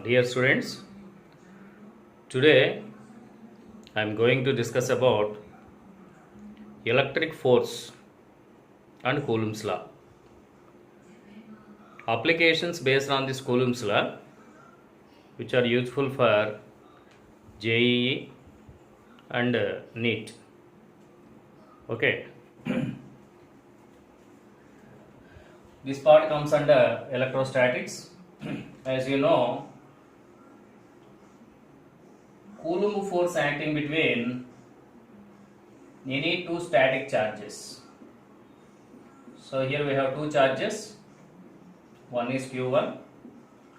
Dear students, today I am going to discuss about electric force and Coulomb's law. Applications based on this Coulomb's law, which are useful for JEE and NEET. Okay. This part comes under electrostatics. As you know, Coulomb force acting between any two static charges. So here we have two charges. One is Q1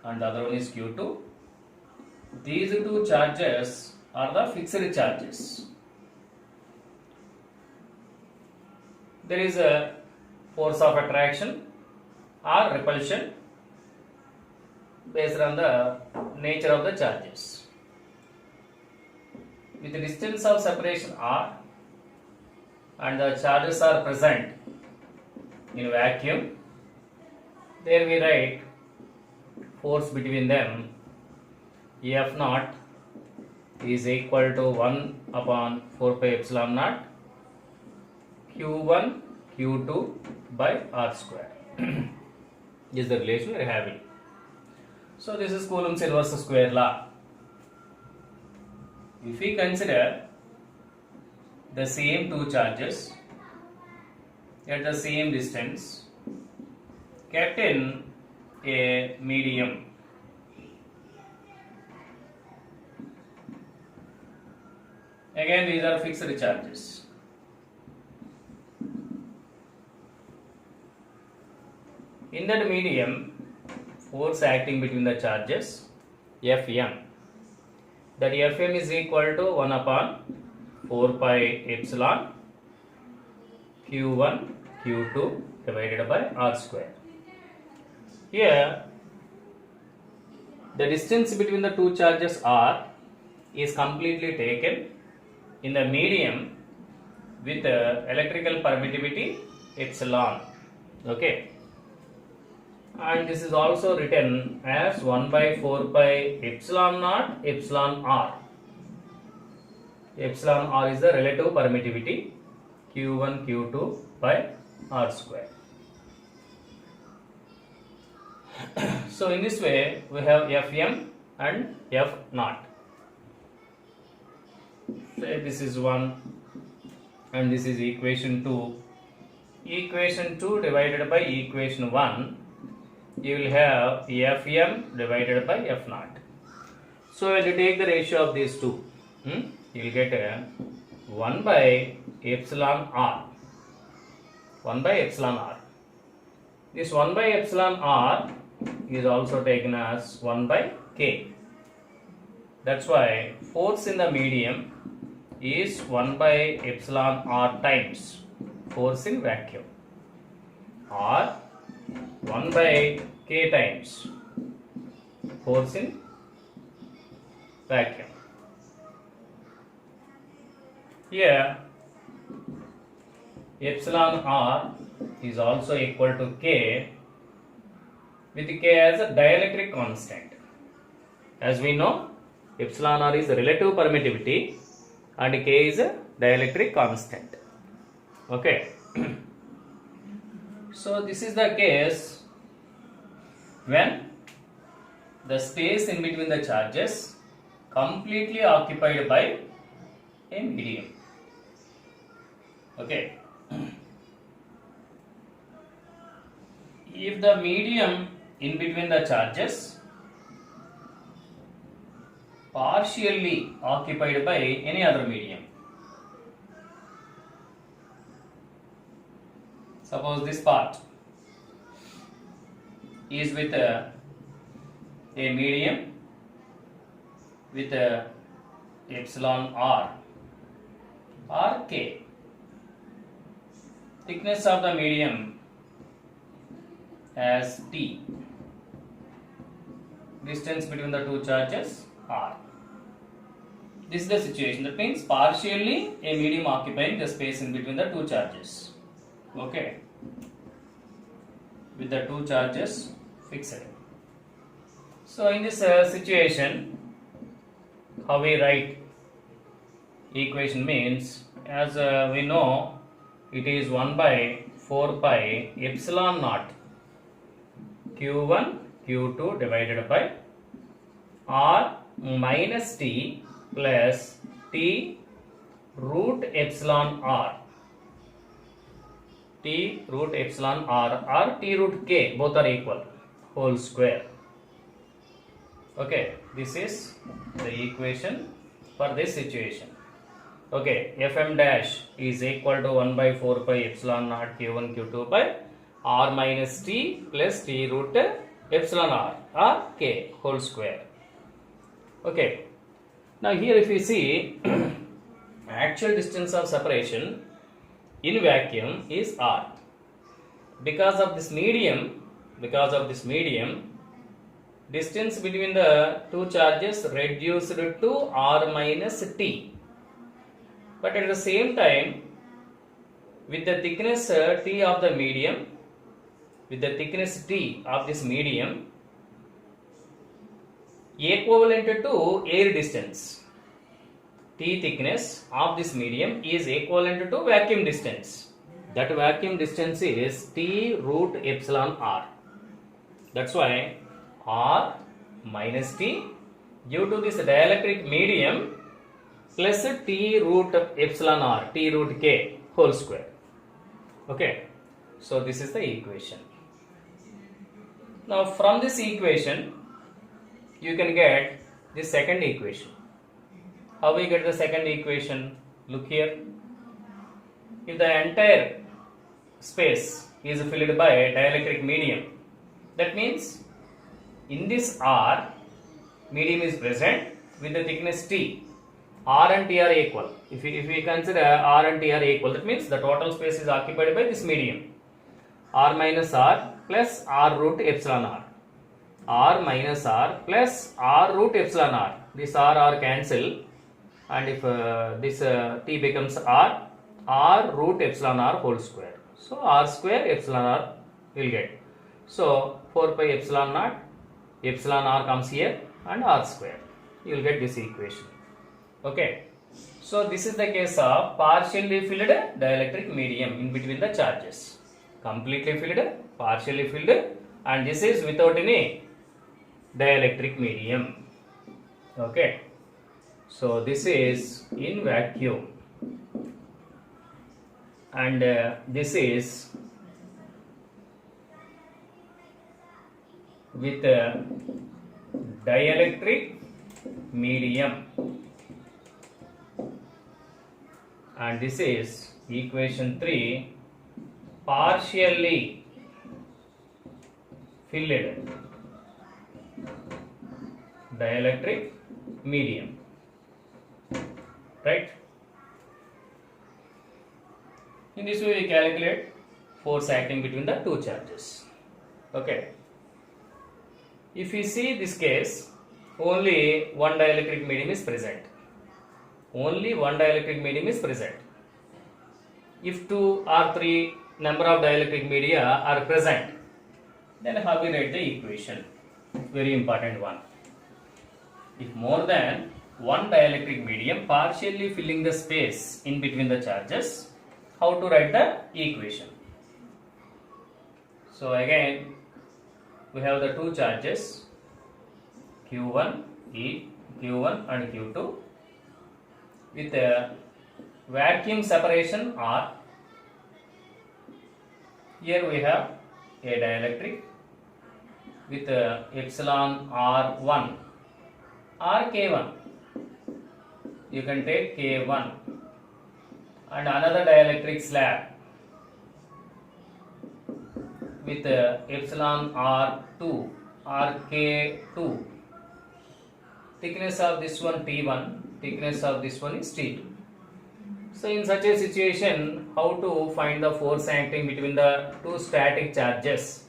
and the other one is Q2. These two charges are the fixed charges. There is a force of attraction or repulsion based on the nature of the charges. With the distance of separation r and the charges are present in vacuum, there we write force between them F naught is equal to 1 upon 4 pi epsilon naught Q1 Q2 by R square. This is the relation we are having. So this is Coulomb's inverse square law. If we consider the same two charges at the same distance kept in a medium, again these are fixed charges. In that medium, force acting between the charges Fm, that Fm is equal to 1 upon 4 pi epsilon Q1 Q2 divided by R square. Here the distance between the two charges R is completely taken in the medium with electrical permittivity epsilon. Okay. And this is also written as 1 by 4 pi epsilon naught epsilon r. Epsilon r is the relative permittivity Q1 Q2 by R square. So in this way we have Fm and F naught. Say this is 1 and this is equation 2. Equation 2 divided by equation 1, you will have Fm divided by F naught. So when you take the ratio of these two, you will get 1 by epsilon r. 1 by epsilon r. This 1 by epsilon r is also taken as 1 by k. That's why force in the medium is 1 by epsilon r times force in vacuum, or 1 by k times force in vacuum. Here epsilon r is also equal to k, with k as a dielectric constant. As we know, epsilon r is the relative permittivity and k is a dielectric constant. Okay. So this is the case when the space in between the charges completely occupied by a medium. Okay. If the medium in between the charges partially occupied by any other medium, suppose this part is with a medium with epsilon r or k. Thickness of the medium as t. Distance between the two charges r. This is the situation. That means partially a medium occupying the space in between the two charges. Okay. With the two charges fixed. So in this situation, how we write equation means, as we know, it is 1 by 4 pi epsilon naught q1 q2 divided by r minus t plus t root epsilon r, t root epsilon r or t root k, both are equal, whole square. Okay, this is the equation for this situation. Okay, fm dash is equal to 1 by 4 pi epsilon naught q1 q2 by r minus t plus t root epsilon r or k whole square. Okay, now here if you see actual distance of separation in vacuum is r. Because of this medium, distance between the two charges reduced to r minus t. But at the same time, with the thickness T of the medium, equivalent to air distance, T thickness of this medium is equivalent to vacuum distance. That vacuum distance is T root epsilon r. That's why r minus t due to this dielectric medium plus t root epsilon r, t root k whole square. Okay, so this is the equation. Now from this equation you can get the second equation. How we get the second equation? Look here. If the entire space is filled by a dielectric medium, that means in this r, medium is present with the thickness t. R and T are equal. If we consider R and T are equal, that means the total space is occupied by this medium. R minus R plus R root epsilon R. R minus R plus R root epsilon R. This R cancel, and if this T becomes R root epsilon R whole square. So R square epsilon R will get. So 4 pi epsilon naught, epsilon R comes here and R square. You will get this equation. Okay, so this is the case of partially filled dielectric medium in between the charges. Completely filled, partially filled, and this is without any dielectric medium. Okay, so this is in vacuum, and this is with dielectric medium. And this is equation 3, partially filled dielectric medium, right? In this way we calculate force acting between the two charges. Okay, if we see this case, only one dielectric medium is present. Only one dielectric medium is present. If 2 or 3 number of dielectric media are present, then how we write the equation? Very important one. If more than one dielectric medium partially filling the space in between the charges, how to write the equation? So again, we have the two charges Q1 and Q2 with a vacuum separation R. Here we have a dielectric with epsilon R1 or K1. You can take K1, and another dielectric slab with epsilon R2 or K2. Thickness of this one T1, thickness of this one is T2. So in such a situation, how to find the force acting between the two static charges?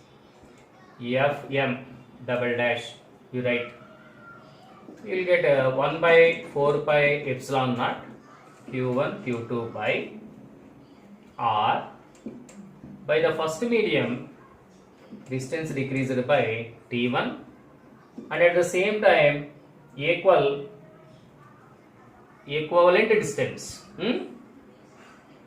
Fm double dash, you write. You will get 1 by 4 pi epsilon naught Q1 Q2 by R. By the first medium, distance decreased by T1 and at the same time equivalent distance.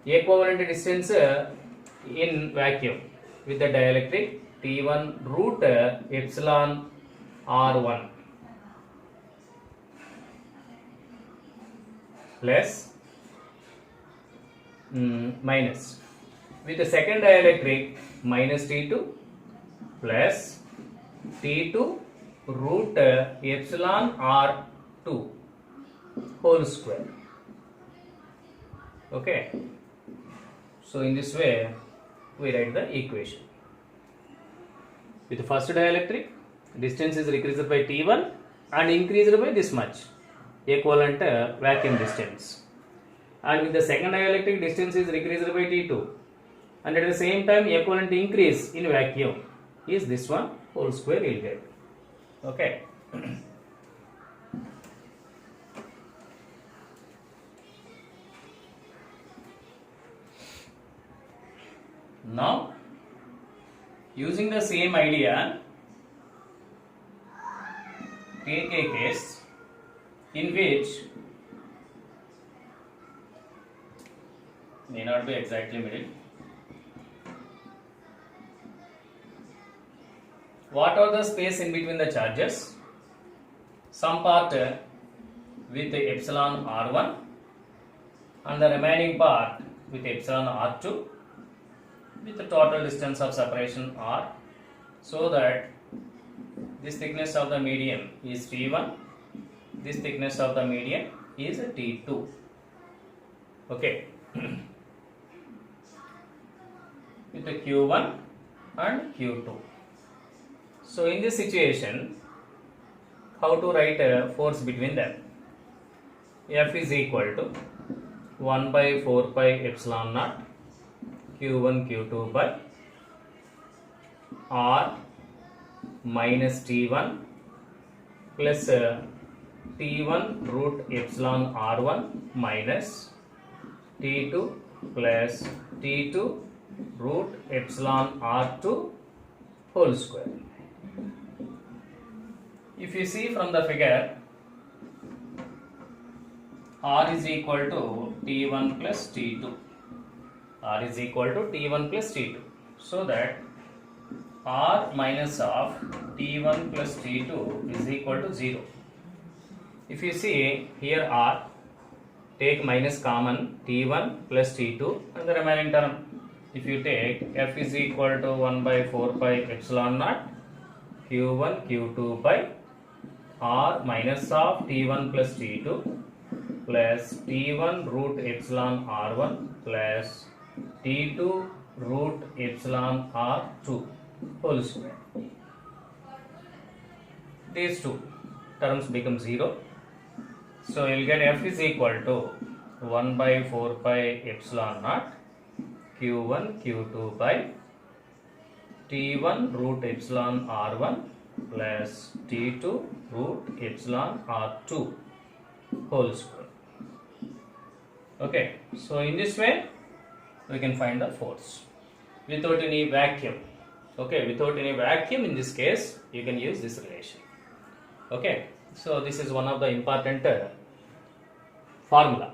Equivalent distance in vacuum with the dielectric T1 root epsilon R1 plus minus with the second dielectric minus T2 plus T2 root epsilon R2 whole square. Okay, so in this way we write the equation. With the first dielectric, distance is decreased by T1 and increased by this much, equivalent vacuum distance. And with the second dielectric, distance is decreased by T2 and at the same time equivalent increase in vacuum is this one, whole square you will get. Okay. Now, using the same idea, take a case in which may not be exactly middle. What are the space in between the charges? Some part with the epsilon R1 and the remaining part with epsilon R2 with the total distance of separation R, so that this thickness of the medium is T1, this thickness of the medium is T2. Okay. With the Q1 and Q2. So in this situation, how to write a force between them? F is equal to 1 by 4 pi epsilon naught Q1 Q2 by R minus T1 plus T1 root epsilon R1 minus T2 plus T2 root epsilon R2 whole square. If you see from the figure, R is equal to T1 plus T2. R is equal to T1 plus T2. So that R minus of T1 plus T2 is equal to 0. If you see here R, take minus common T1 plus T2 and the remaining term. If you take F is equal to 1 by 4 pi epsilon naught Q1 Q2 by R minus of T1 plus T2 plus T1 root epsilon R1 plus T2 root epsilon R2 whole square. These two terms become 0. So you will get F is equal to 1 by 4 pi epsilon naught Q1 Q2 by T1 root epsilon R1 plus T2 root epsilon R2 whole square. Okay, so in this way we can find the force without any vacuum. Okay, without any vacuum, in this case you can use this relation. Okay, so this is one of the important formula.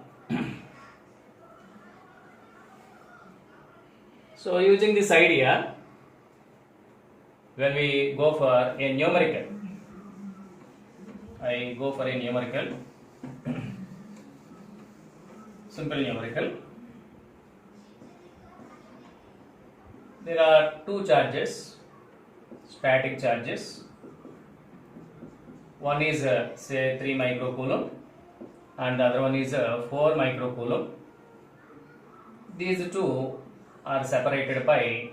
So using this idea, when we go for a numerical, I go for a numerical, simple numerical. There are two charges, static charges. One is say 3 microcoulomb and the other one is 4 microcoulomb. These two are separated by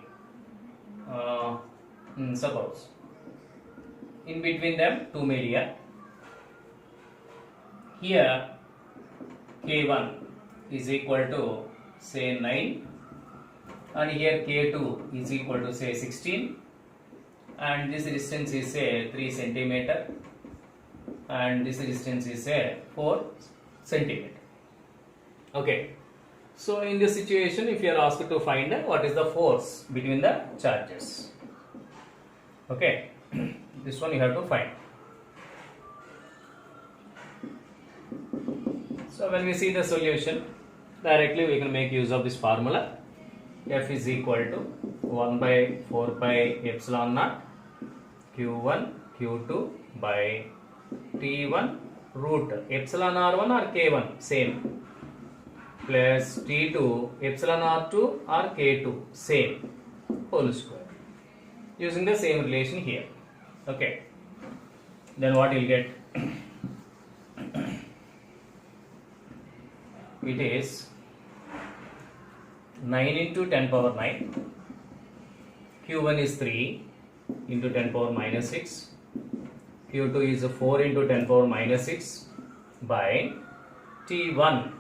suppose in between them two media. Here K1 is equal to say 9 and here K2 is equal to say 16 and this distance is say 3 centimeter and this distance is say 4 centimeter. Okay, so in this situation, if you are asked to find what is the force between the charges, okay, this one you have to find. So when we see the solution, directly we can make use of this formula. F is equal to 1 by 4 pi epsilon naught Q1 Q2 by T1 root epsilon R1 or K1 same plus T2 epsilon R2 or K2 same whole square using the same relation here. Okay, then what you'll get? It is 9 into 10 power 9. Q1 is 3 into 10 power minus 6. Q2 is 4 into 10 power minus 6 by T1.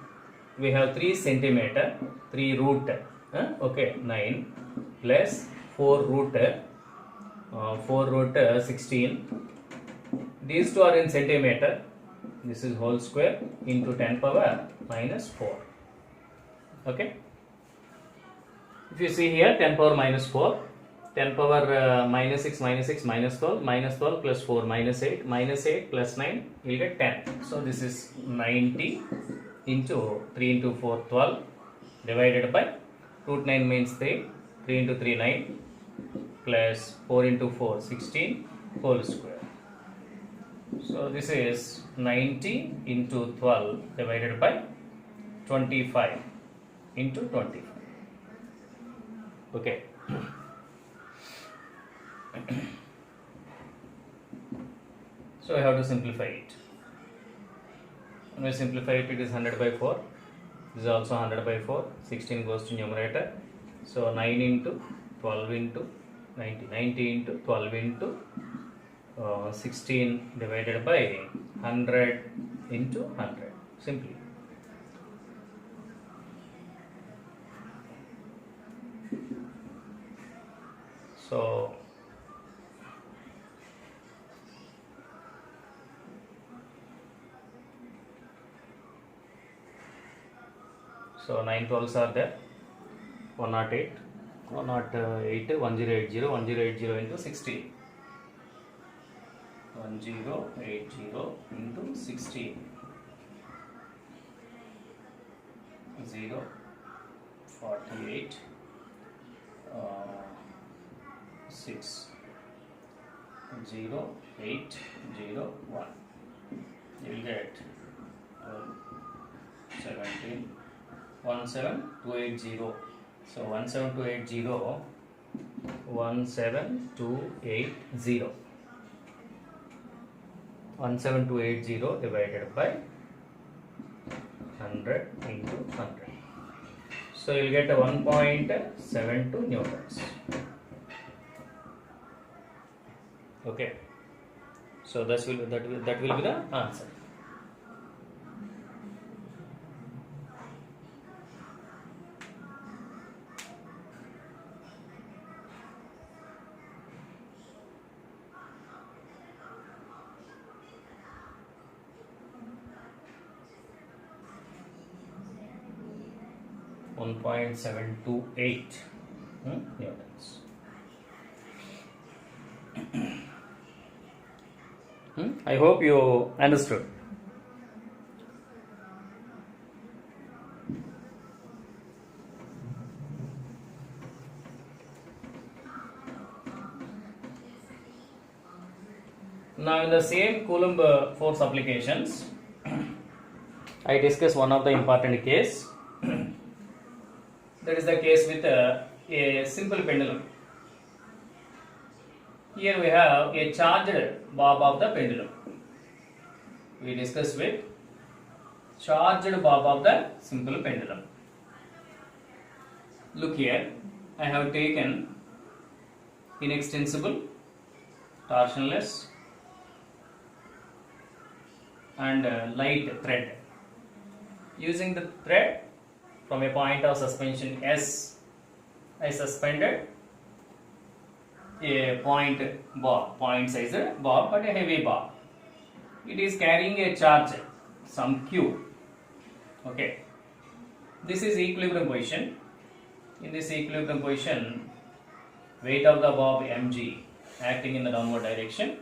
We have 3 centimeter, 3 root, okay, 9 plus 4 root 16. These two are in centimeter. This is whole square into 10 power minus 4. Okay. If you see here 10 power minus 4, 10 power minus 6 minus 12 plus 4 minus 8 plus 9, you will get 10. So this is 90 into 3 into 4 12 divided by root 9 means 3 into 3 9 plus 4 into 4 16 whole square. So this is 90 into 12 divided by 25 into 25. Okay. So I have to simplify it. When I simplify it, it is 100 by 4. This is also 100 by 4. 16 goes to numerator. So 9 into 12 into 90. 90 into 12 into 16 divided by 100 into 100. Simply. So So 9 12s are there. 108, 1080 into 16. 1080 into 16. 0 48 6 0 8 0 1. You will get 17 17280. So 17280 17280 divided by 100 into 100. So you will get 1.72 newtons. Okay. So that will be the answer. One 1.728 newtons. I hope you understood. Now in the same Coulomb force applications, I discuss one of the important case. That is the case with a simple pendulum. Here we have a charged bob of the pendulum. We discuss with charged bob of the simple pendulum. Look here, I have taken inextensible, torsionless and light thread. Using the thread from a point of suspension S, I suspended a point sized bob, but a heavy bob. It is carrying a charge, some Q. Okay. This is equilibrium position. In this equilibrium position, weight of the bob mg acting in the downward direction.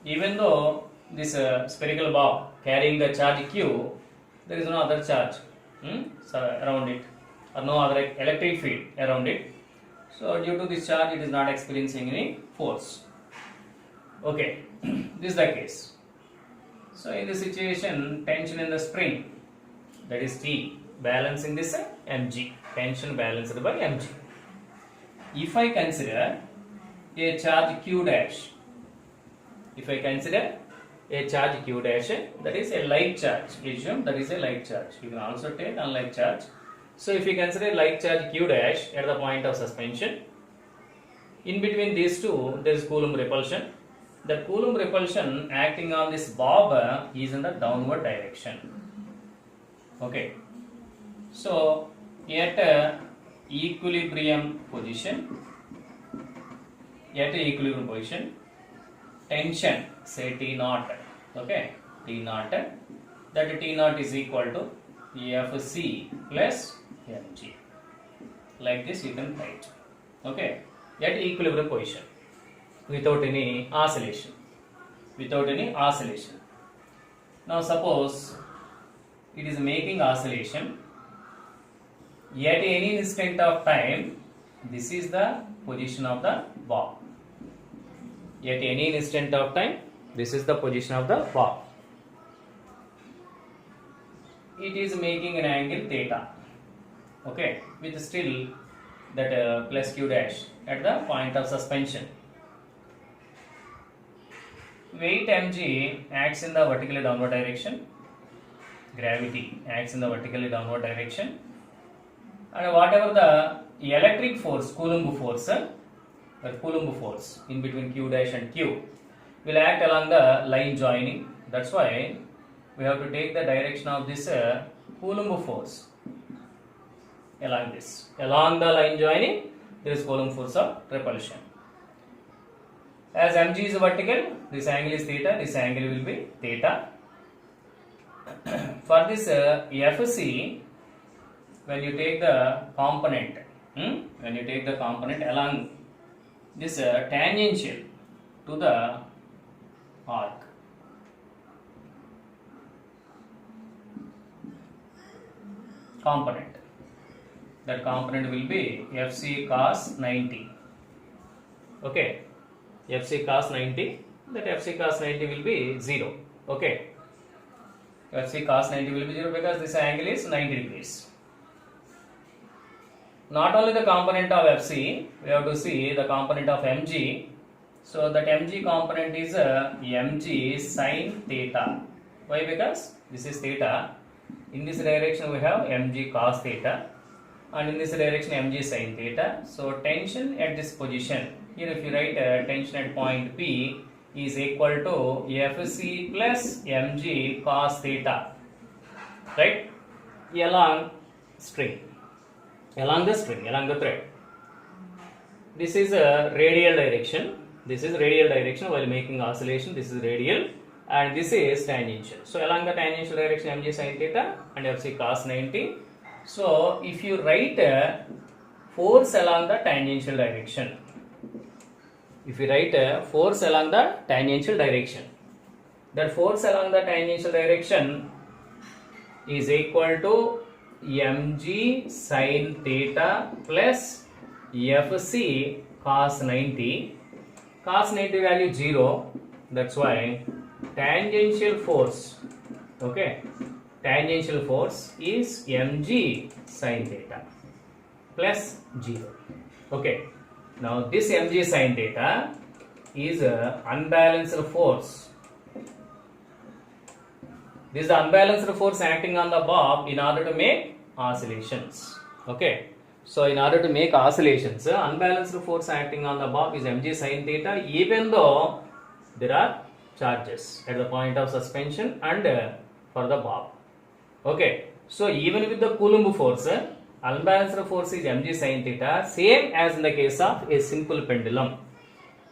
Even though this spherical ball carrying the charge q, there is no other charge so around it, or no other electric field around it. So due to this charge, it is not experiencing any force. Okay, this is the case. So in this situation, tension in the spring, that is T, balancing this mg, tension balanced by mg. If I consider a charge q dash, if I consider a charge q dash, that is a light charge, assume that is a light charge. You can also take unlike charge. So if you consider light charge q dash at the point of suspension, in between these two there is Coulomb repulsion. The Coulomb repulsion acting on this bob is in the downward direction. Okay. So at equilibrium position, tension, say T naught, okay, T naught, that T naught is equal to Fc plus mg. Like this you can write, okay, at equilibrium position, without any oscillation. Now suppose it is making oscillation at any instant of time. This is the position of the bob. At any instant of time, this is the position of the bob. It is making an angle theta, okay, with still that plus q dash at the point of suspension. Weight mg acts in the vertically downward direction. Gravity acts in the vertically downward direction. And whatever the electric force, Coulomb force in between q dash and q will act along the line joining. That's why we have to take the direction of this Coulomb force along this. Along the line joining, there is Coulomb force of repulsion. As mg is vertical, this angle is theta, this angle will be theta. For this Fc, when you take the component, along this tangential to the arc, component, that component will be Fc cos 90. Okay, Fc cos 90, that Fc cos 90 will be 0. Okay, Fc cos 90 will be 0 because this angle is 90 degrees. Not only the component of Fc, we have to see the component of mg. So that mg component is mg sin theta. Why? Because this is theta. In this direction we have mg cos theta, and in this direction mg sin theta. So tension at this position, here if you write tension at point P is equal to Fc plus mg cos theta, right, along the thread. This is a radial direction. While making oscillation. This is radial and this is tangential. So along the tangential direction mg sin theta and Fc cos 90. So if you write force along the tangential direction, that force along the tangential direction is equal to mg sin theta plus Fc cos 90. Cos 90 value 0. That's why tangential force is mg sin theta plus 0. Okay. Now this mg sin theta is unbalanced force. This is the unbalanced force acting on the bob in order to make oscillations. Okay. So in order to make oscillations, unbalanced force acting on the bob is mg sin theta, even though there are charges at the point of suspension and for the bob. Okay. So even with the Coulomb force, unbalanced force is mg sin theta, same as in the case of a simple pendulum.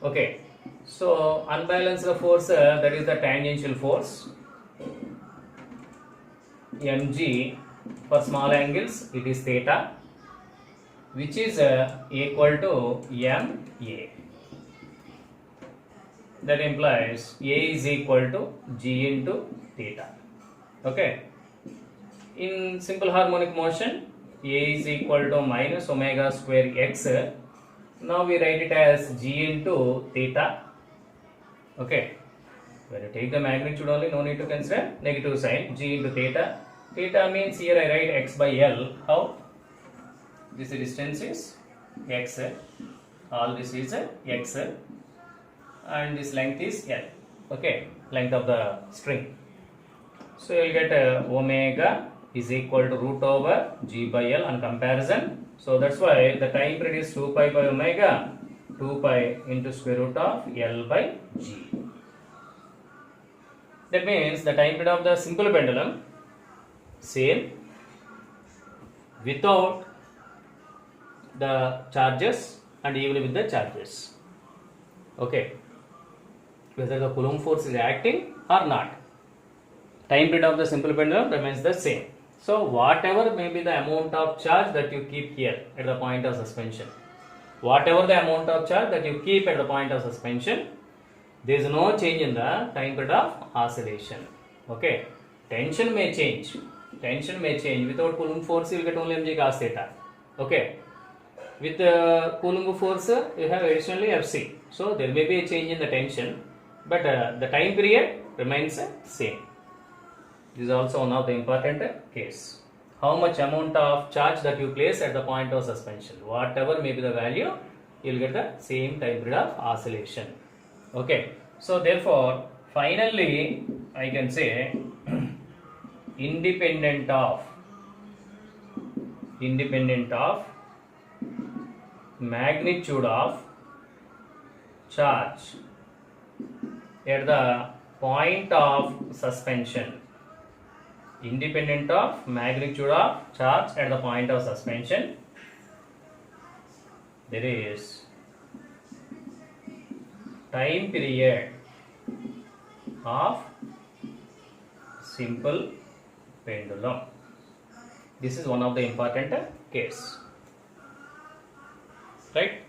Okay. So unbalanced force, that is the tangential force, mg. For small angles it is theta, which is equal to ma. that implies A is equal to G into theta. Okay, in simple harmonic motion, A is equal to minus omega square x. Now we write it as G into theta. Okay, when you take the magnitude only, no need to consider negative sign. G into theta. Theta means here I write x by L. How? This distance is x. All this is x, and this length is L. Okay, length of the string. So you will get omega is equal to root over G by L on comparison. So that's why the time period is 2 pi by omega, 2 pi into square root of L by G. That means the time period of the simple pendulum same without the charges and even with the charges. Okay, whether the Coulomb force is acting or not, time period of the simple pendulum remains the same. So whatever may be the amount of charge that you keep here at the point of suspension, whatever the amount of charge that you keep at the point of suspension, there is no change in the time period of oscillation. Okay, tension may change. Tension may change. Without Coulomb force, you will get only mg cos theta. Okay, with Coulomb force, you have additionally Fc. So there may be a change in the tension, but the time period remains same. This is also one of the important case. How much amount of charge that you place at the point of suspension, whatever may be the value, you will get the same time period of oscillation. Okay, so therefore finally I can say independent of magnitude of charge at the point of suspension, independent of magnitude of charge at the point of suspension, there is time period of simple pendulum. This is one of the important case, right?